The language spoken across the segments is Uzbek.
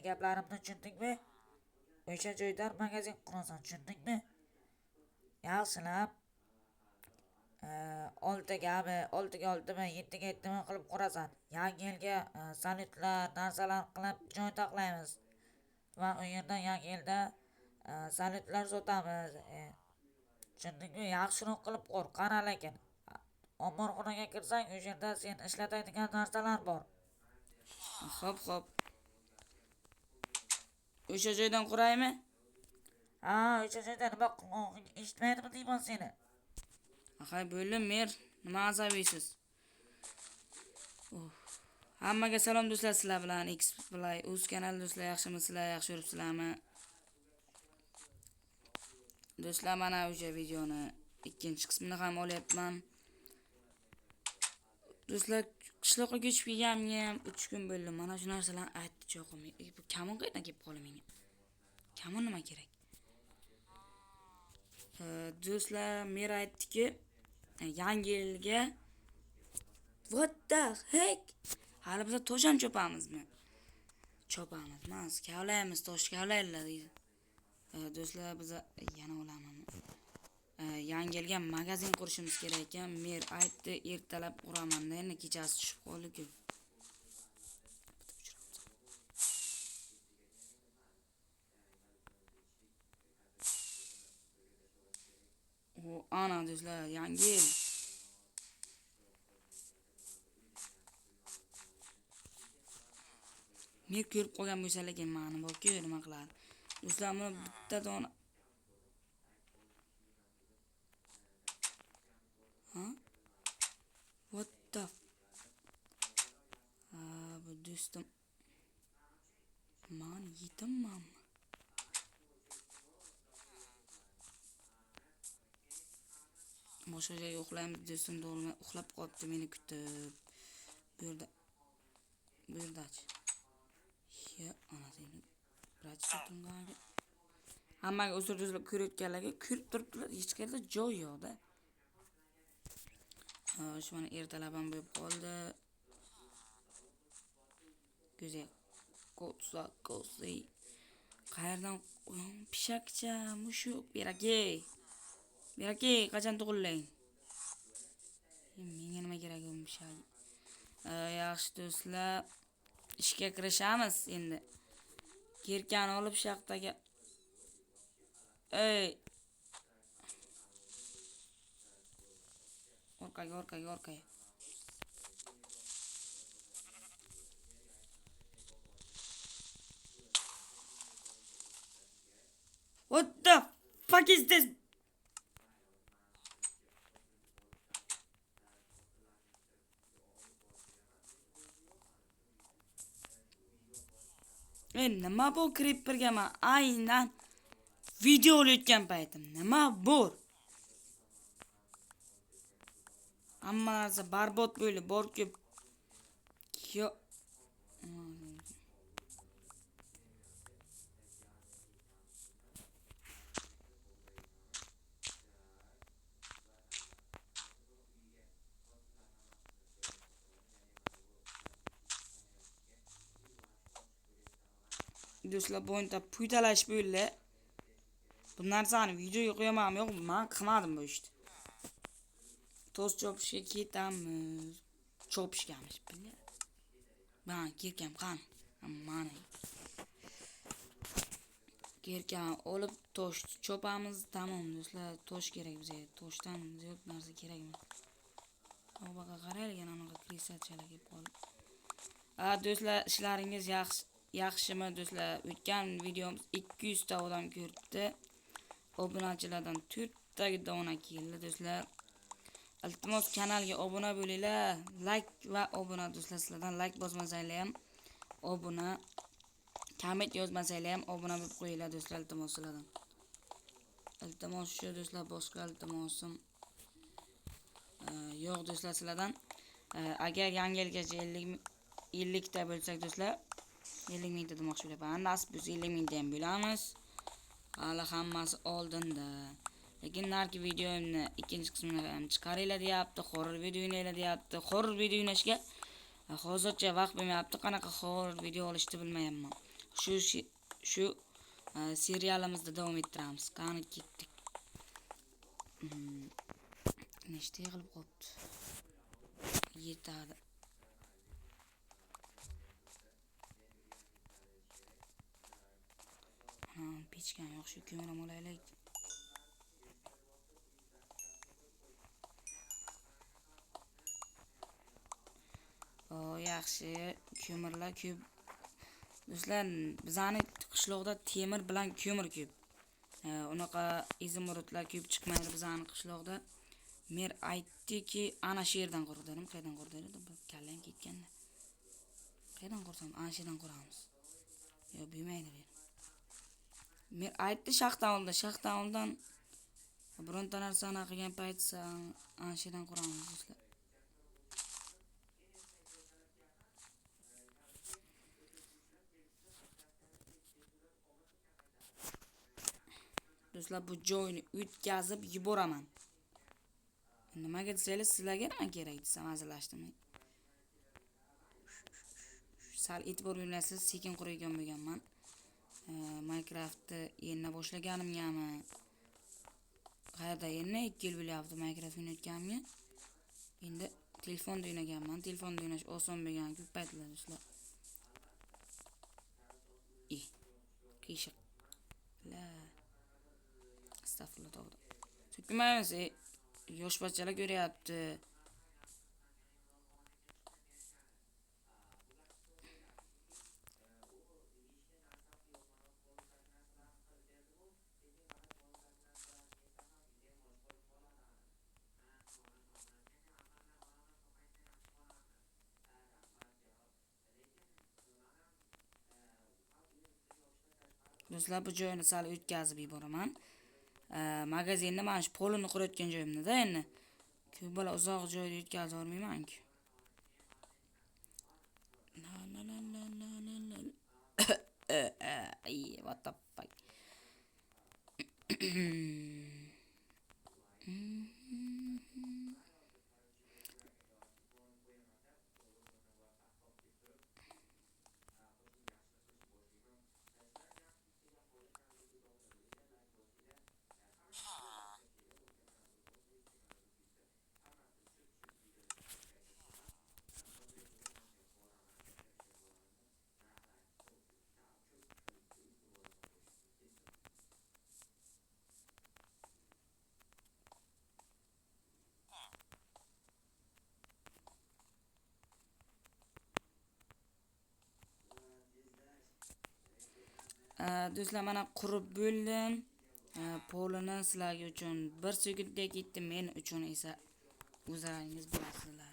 gaplarimni tushundingmi? O'sha joydan magazin qurasan, tushundingmi? Yaxshilab 6ga 6mi 7ga 7mi qilib qurasan. Yangi yilga salutlar, narsalar qilib joy taqlaymiz. Va u yerda yangi yilda salutlar sotamiz. Tushundingmi? Yaxshiroq qilib qur, qara lekin. Omborxonaga kirsang, o'sha yerda sen ishlatadigan narsalar bor. Xo'p. O'sha joydan quraymi? O'sha joyda nima eshitmaydimi deyman seni. Hay bo'ldi, mer, nima asabiysiz? Hammaga salom do'stlar, sizlar bilan Xplay o'z kanal do'stlar, yaxshimisizlar, yaxshi yuribsizlarmi? Do'stlar, mana o'sha videoni ikkinchi qismini ham olyapman. Do'stlar, qishloqqa ko'chib kelganimga 3 kun bo'ldi. Mana shu narsalarni aytdi cho'qim. Bu kamun qayerdan kelib qoldi menga? Kamun nima kerak? Do'stlar, mer aytdiki, yangi yilga what the heck? Hali biz tosh ham chopamizmi? Chopamiz, mas, kavlaymiz, tosh kavlaylar deydi. Do'stlar, biz yana olaman. Yangi yilga magazin qurishimiz kerak ekan. Mer aytdi, ertalab quraman-da, endi kechasi tushib qoldi-ku. Ana do'stlar, yangi yil. Mer ko'rib qolgan bo'lsa lekin ma'ni borku, nima qiladi? Do'stlar, buni bitta dona What the bu do'stim. Man yetimman. Boshqa joyga uxlaymiz, do'stim do'lma uxlab qolibdi, meni kutib. Bu yerdachi. Ya, ana seni. Brach sotungaga. Hammaga o'sir do'stlar ko'rayotganlarga ko'rib turibdilar, hech qayerda joy yo'q-da. Shu mana ertalab ham bo'lib qoldi. Go'zal. Ko'si. Qayerdan pishakcha, mushuk, beraki, qachon tug'illang? Menga nima kerak bu mushuk? Yaxshi do'stlar, ishga kirishamiz endi. Kerkani olib shaqtaga. Orqaga. What the fuck is this? Nima bu creeperga men aynan video olayotgan paytim. Nima bu? Hamma narsa barbod bo'ldi, borku. Yo. Do'stlar, bu yerda puytalash bo'ldi. Bu narsani videoga qo'yaman, yo'q, men qilmadim bu ishni. Toz chopishga ketamiz. Chopishgamiz, biladi. Ben kirkam qani. Mana. Kirkam olib tosh chopamiz, tamom do'stlar. Tosh kerak bizga. Toshdan ziyod narsa kerakmi? Tavbaga qaraylik, anaqa krisatchalar kelib qoldi. Do'stlar, ishlaringiz yaxshimi do'stlar? O'tgan videomiz 200 ta odam ko'ribdi. Obunachilardan 4 ta dona keldi do'stlar. Iltimos kanalga obuna bo'linglar. Like va obuna do'stlar, sizlardan like bosmasanglar ham obuna, comment yozmasanglar ham obuna bo'lib qo'yinglar do'stlar, iltimos sizlardan. Iltimos shu do'stlar, boshqa iltimosim yo'q do'stlar sizlardan. Agar yangi yilgacha 50 ta bo'lsak do'stlar, 50 mingta demoqchi bo'laman. Nasib bo'lsa 50 mingta ham bo'lamiz. Hali hammasi oldinda. Lekin narki videomni ikkinchi qismini ham chiqaringlar deyapti, horror video o'ynaylar deyapti. Horror video o'ynashga hozircha vaqt bo'lmayapti. Qanaqa horror video olishni bilmayapman. shu serialimizda davom ettiramiz. Qani ketdik. Nechta yig'ilib qopti? Yetadi. Pechkan yo'q, shu ko'mir ham olaylik. Yaxshi, ko'mirlar ko'p. Do'stlar, bizani qishloqda temir bilan ko'mir ko'p. Unaqa izimurudlar ko'p chiqmaydi bizani qishloqda. Mer aytdiki, ana shu yerdan qurdim. Qayerdan qurdim? Kallang ketganda. Qayerdan qursam? Ana shu yerdan quramiz. Yo'q, bilmaydi bu. Mer aytdi shaxtan oldan bironta narsani qilgan paytsa ana shu yerdan quramiz do'stlar. Do'stlar, bu joyni o'tkazib yuboraman. Nimaga desanglar, sizlarga nima kerak desam hazillashdim. Sal e'tibor bermaysiz, sekin qurayotgan bo'lganman. Minecraftni yana boshlaganimgami? Qayerda yana 2 yil bo'lyapti Minecraft o'ynayotganimga. Endi telefonda o'ynaganman. Telefonda o'ynash oson bo'lgan ko'p paytlar do'stlar. Qiyshiq. La. Astagfirullah tavba. So'kmaymiz, yosh bachchalar ko'ryapti. Do'stlar, bu joyni sal o'tkazib yuboraman. Magazinni mana shu polini qurayotgan joyimda endi. Ko'p bola uzoq joyga o'tkazib olmayman-ku. What the fuck. Do'stlar, mana qurib bo'ldim. Polini sizlarga uchun 1 sekundga ketdi, men uchun esa o'zlaringiz bilasizlar.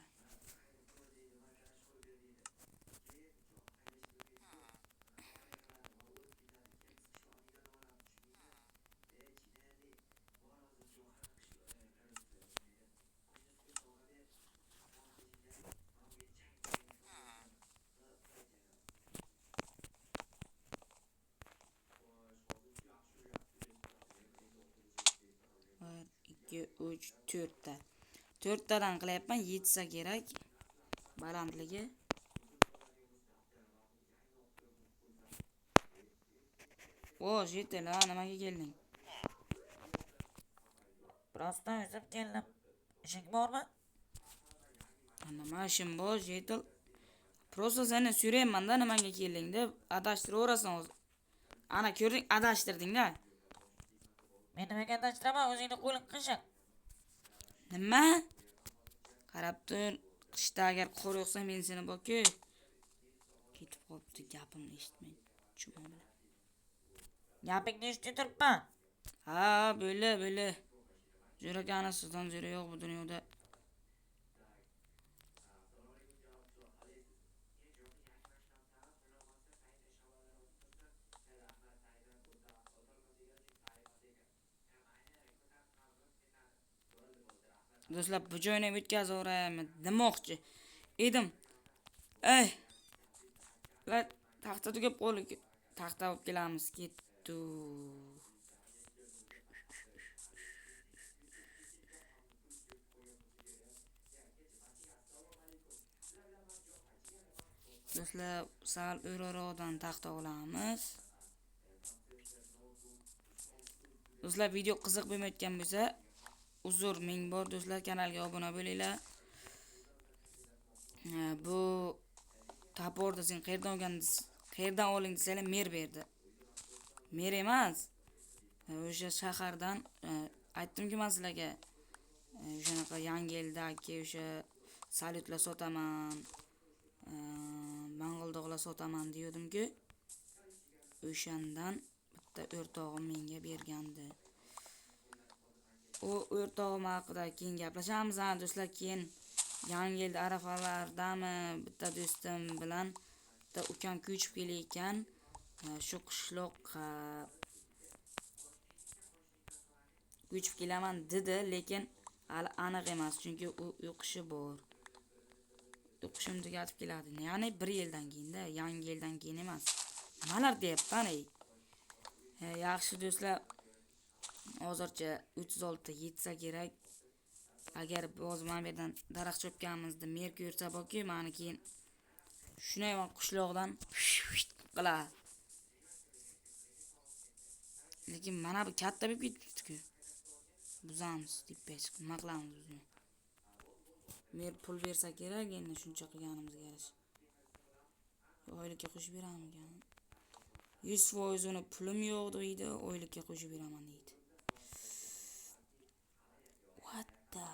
İki, 3, 4ta. 4tadan qilyapman, yetsa kerak balandligi. Jetel, nimaga kelding? Birozdan o'zim keldim. Ishing bormi? Nima ishim bor, Jetel? Prosta seni so'rayman-da, nimaga kelding deb adashtiraverassan hozir. Ana ko'rding, adashtirding-da. Men nimaga adashtiraman? O'zingni qo'ling qiyshiq. Nima? Qarab tur, qishda agar qor yo'qsa men seni boku. Ketib qopti, gapimni eshitmay. Chuma bilan. Gapingni eshitib turibman. Ha, böyle. Jo'rakani sizdan zo'ra yo'q bu dunyoda. Do'stlar, bu joyni o'tkazaveraymi demoqchi edim. La taxta tugab qoldi. Taxta olib kelamiz, ketdi. do'stlar sal o'roqdan taxta olamiz. Do'stlar video qiziq bo'lmayotgan bo'lsa, uzr ming bor do'stlar, kanalga obuna bo'linglar. Bu taporni sen qayerdan oling desanglar mer berdi. Mer emas. O'sha shahardan aytdim-ku men sizlarga. O'shanaqa yangi yildagi o'sha salyutlar sotaman. Mang'ildog'lar sotaman degandim-ku. O'shandan bitta o'rtog'im menga bergandi. O o'rtog'im haqida keyin gaplashamiz do'stlar. Keyin yangi yil arafalardami bitta do'stim bilan bitta ukam ko'chib kelayotgan shu qishloqqa ko'chib kelaman dedi, lekin hali aniq emas, chunki u o'qishi bor. O'qishim tugatib keladi. Ya'ni 1 yildan keyin-da, yangi yildan keyin emas. Nimalar deyapman-ey? Yaxshi do'stlar, hozircha 36 ta yetsa kerak. Agar biz mana bu yerdan daraxt chopganimizda mer ko'rsa borki, meni keyin shunay qishloqdan qiladi. Lekin mana bu katta bo'lib ketibdi-ku. Buzamiz deb chiqib, nima qilamiz biz? Mer pul bersa kerak, endi shuncha qilganimizga yarasha. Oylikka qo'shib beraman. 100% uni pulim yo'q deydi, oylikka qo'shib beraman deydi. What the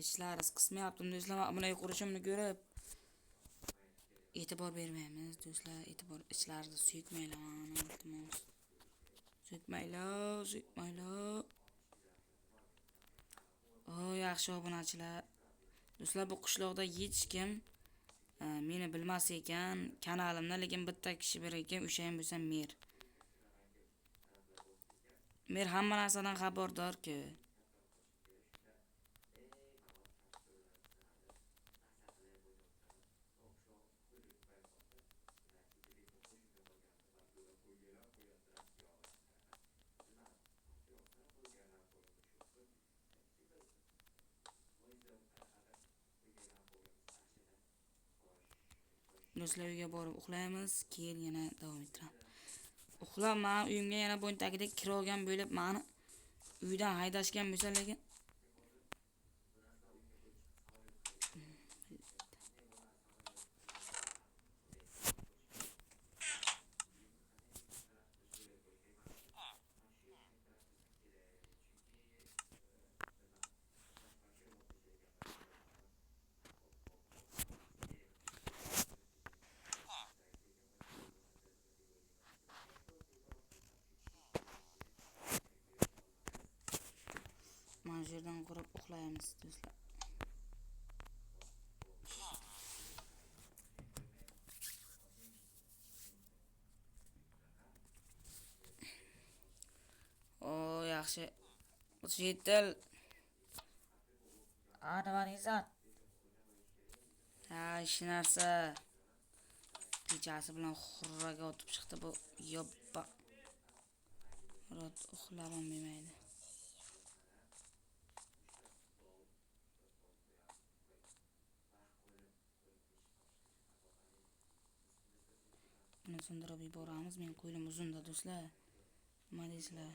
ishlaringiz qismayaptimi do'stlar? Bunday qurishimni ko'rib e'tibor bermaymiz do'stlar. E'tibor ishlaringizni suyukmaylar, iltimos. Suyukmaylar. Yaxshi obunachilar. Do'stlar, bu qishloqda hech kim meni bilmas ekan, kanalimda, lekin bitta kishi bir ekan, o'sha ham bo'lsa mer. Mer hamma narsadan xabardor-ku. Do'stlar, uyga borib uxlaymiz, keyin yana davom ettiramiz. Uxlab, men uyimga yana bo'ntagidek kira olgan bo'lib, meni uydan haydashgan bo'lsa, lekin mana shu yerdan qurib uxlaymiz do'stlar. Yaxshi. Yetil. Nima deysan? Shu narsa kechasi bilan xurraga o'tib chiqdi bu yoppa. Rot uxlab olmaydi. Buni sindirib yuboramiz. Men qo'lim uzunda do'stlar. Nima deysizlar?